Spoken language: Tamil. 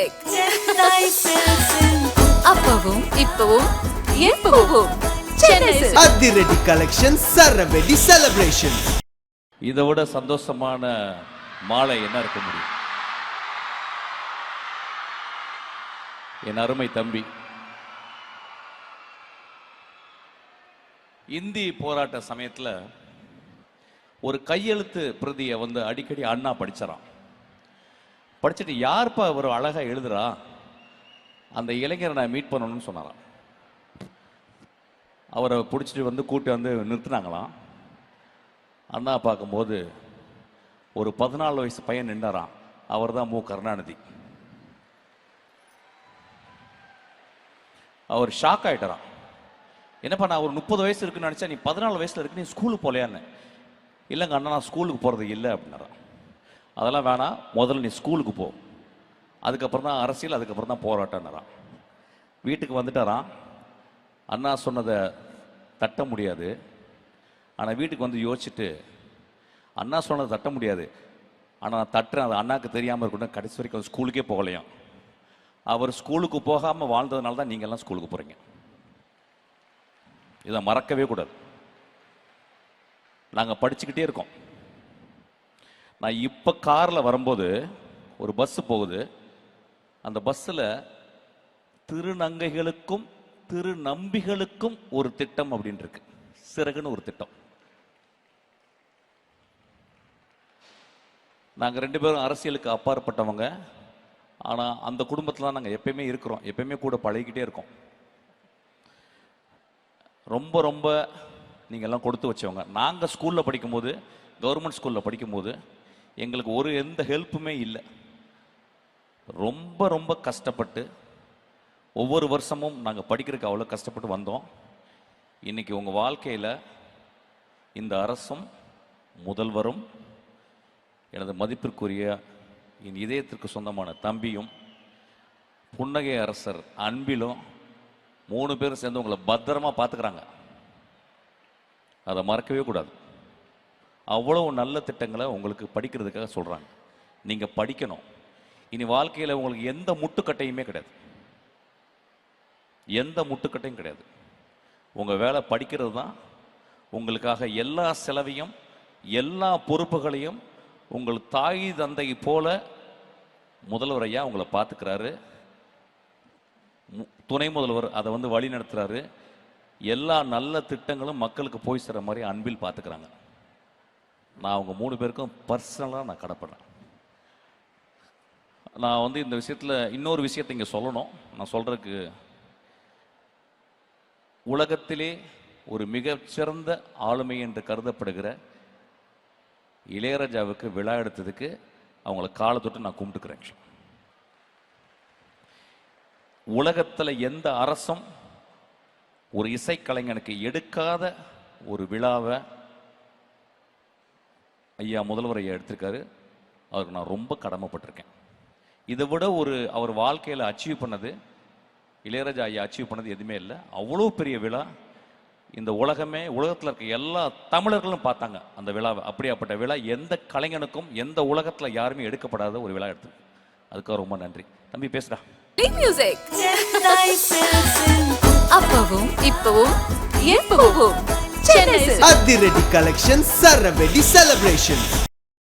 music. அப்பவும் இப்பவும் எப்பவும் சென்னை சில்க்ஸ். அதிரடி கலெக்ஷன், சரவெடி செலிப்ரேஷன். இதை விட சந்தோஷமான மாலை என்ன இருக்க முடியும்? என் அருமை தம்பி, இந்தி போராட்ட சமயத்தில் ஒரு கையெழுத்து பிரதியை அடிக்கடி அண்ணா படிச்சாராம். படிச்சுட்டு யார்ப்பா ஒரு அழகா எழுதுறா, அந்த இளைஞரை நான் மீட் பண்ணணும்னு சொன்னாராம். அவரை பிடிச்சிட்டு கூட்டி நிறுத்தினாங்களாம். அண்ணா பார்க்கும்போது ஒரு 14 வயசு பையன் நின்றாராம். அவர் தான் மு. கருணாநிதி. அவர் ஷாக் ஆயிட்டாராம். என்னப்பா, நான் ஒரு 30 வயசு இருக்குன்னு நினச்சா, நீ 14 வயசுல இருக்கு, நீ ஸ்கூலுக்கு போகலையான்னு. இல்லைங்க அண்ணா, நான் ஸ்கூலுக்கு போகிறது இல்லை அப்படின்னாராம். அதெல்லாம் வேணாம், முதல்ல நீ ஸ்கூலுக்கு போ, அதுக்கப்புறம் தான் அரசியல், அதுக்கப்புறம் தான் போராட்டம்னாராம். வீட்டுக்கு வந்துட்டாராம். அண்ணா சொன்னதை தட்ட முடியாது. ஆனால் வீட்டுக்கு யோசிச்சுட்டு, அண்ணா சொன்னதை தட்ட முடியாது, ஆனால் நான் தட்டுறேன், அது அண்ணாவுக்கு தெரியாமல் இருக்கட்டும், கடைசி வரைக்கும் ஸ்கூலுக்கே போகலையாம். அவர் ஸ்கூலுக்கு போகாமல் வாழ்ந்ததுனால தான் நீங்கள்லாம் ஸ்கூலுக்கு போகிறீங்க. இதை மறக்கவே கூடாது. நாங்கள் படிச்சுக்கிட்டே இருக்கோம். நான் இப்போ காரில் வரும்போது ஒரு பஸ்ஸு போகுது. அந்த பஸ்ஸில் திருநங்கைகளுக்கும் திருநம்பிகளுக்கும் ஒரு திட்டம் அப்படின்னு இருக்கு, சிறகுன்னு ஒரு திட்டம். நாங்கள் 2 பேரும் அரசியலுக்கு அப்பாற்பட்டவங்க. ஆனால் அந்த குடும்பத்தில் தான் நாங்கள் எப்பயுமே இருக்கிறோம், எப்பயுமே கூட பழகிக்கிட்டே இருக்கோம். ரொம்ப ரொம்ப நீங்கள் எல்லாம் கொடுத்து வச்சவங்க. நாங்கள் ஸ்கூலில் படிக்கும்போது, கவர்மெண்ட் ஸ்கூலில் படிக்கும்போது எங்களுக்கு எந்த ஹெல்ப்புமே இல்லை. ரொம்ப ரொம்ப கஷ்டப்பட்டு ஒவ்வொரு வருஷமும் நாங்கள் படிக்கிறதுக்கு அவ்வளோ கஷ்டப்பட்டு வந்தோம். இன்னைக்கு உங்கள் வாழ்க்கையில் இந்த அரசும் முதல்வரும் எனது மதிப்பிற்குரிய என் இதயத்திற்கு சொந்தமான தம்பியும் புன்னகை அரசர் அன்பிலும் 3 பேரும் சேர்ந்து உங்களை பத்திரமா பார்த்துக்கிறாங்க. அதை மறக்கவே கூடாது. அவ்வளவு நல்ல திட்டங்களை உங்களுக்கு படிக்கிறதுக்காக சொல்கிறாங்க. நீங்கள் படிக்கணும். இனி வாழ்க்கையில் உங்களுக்கு எந்த முட்டுக்கட்டையுமே கிடையாது, எந்த முட்டுக்கட்டையும் கிடையாது. உங்கள் வேலை படிக்கிறது தான். உங்களுக்காக எல்லா செலவையும் எல்லா பொறுப்புகளையும் உங்கள் தாய் தந்தை போல முதல்வர் ஐயா உங்களை பார்த்துக்கிறாரு. துணை முதல்வர் அதை வழி நடத்துகிறாரு. எல்லா நல்ல திட்டங்களும் மக்களுக்கு போய் சேர மாதிரி அன்பில் பார்த்துக்கிறாங்க. நான் அவங்க 3 பேருக்கும் பர்சனலாக நான் கடப்படுறேன். நான் இந்த விஷயத்தில் இன்னொரு விஷயத்தை இங்கே சொல்லணும். நான் சொல்கிறதுக்கு, உலகத்திலே ஒரு மிகச்சிறந்த ஆளுமை என்று கருதப்படுகிற இளையராஜாவுக்கு விழா எடுத்ததுக்கு அவங்கள காலை தொட்டு நான் கும்பிட்டுக்கிறேன். உலகத்தில் எந்த அரசும் ஒரு இசைக்கலைஞனுக்கு எடுக்காத ஒரு விழாவை ஐயா முதல்வர் ஐயா எடுத்திருக்காரு. அவருக்கு நான் ரொம்ப கடமைப்பட்டிருக்கேன். இதை விட அவர் வாழ்க்கையில் அச்சீவ் பண்ணது, இளையராஜா ஐயா அச்சீவ் பண்ணது எதுவுமே இல்லை. அவ்வளோ பெரிய விழா. இந்த உலகத்தில் இருக்க எல்லா தமிழர்களும் பார்த்தாங்க அந்த விழாவை. அப்படியாப்பட்ட விழா எந்த கலைஞனுக்கும் எந்த உலகத்தில் யாருமே எடுக்கப்படாத ஒரு விழா எடுத்து, அதுக்காக ரொம்ப நன்றி. தம்பி பேசுடா. மியூசிக். அப்பவும் இப்பவும் எப்பவும் சென்னை சில்க்ஸ். அதிரடி கலெக்ஷன், சரவெடி செலிப்ரேஷன்.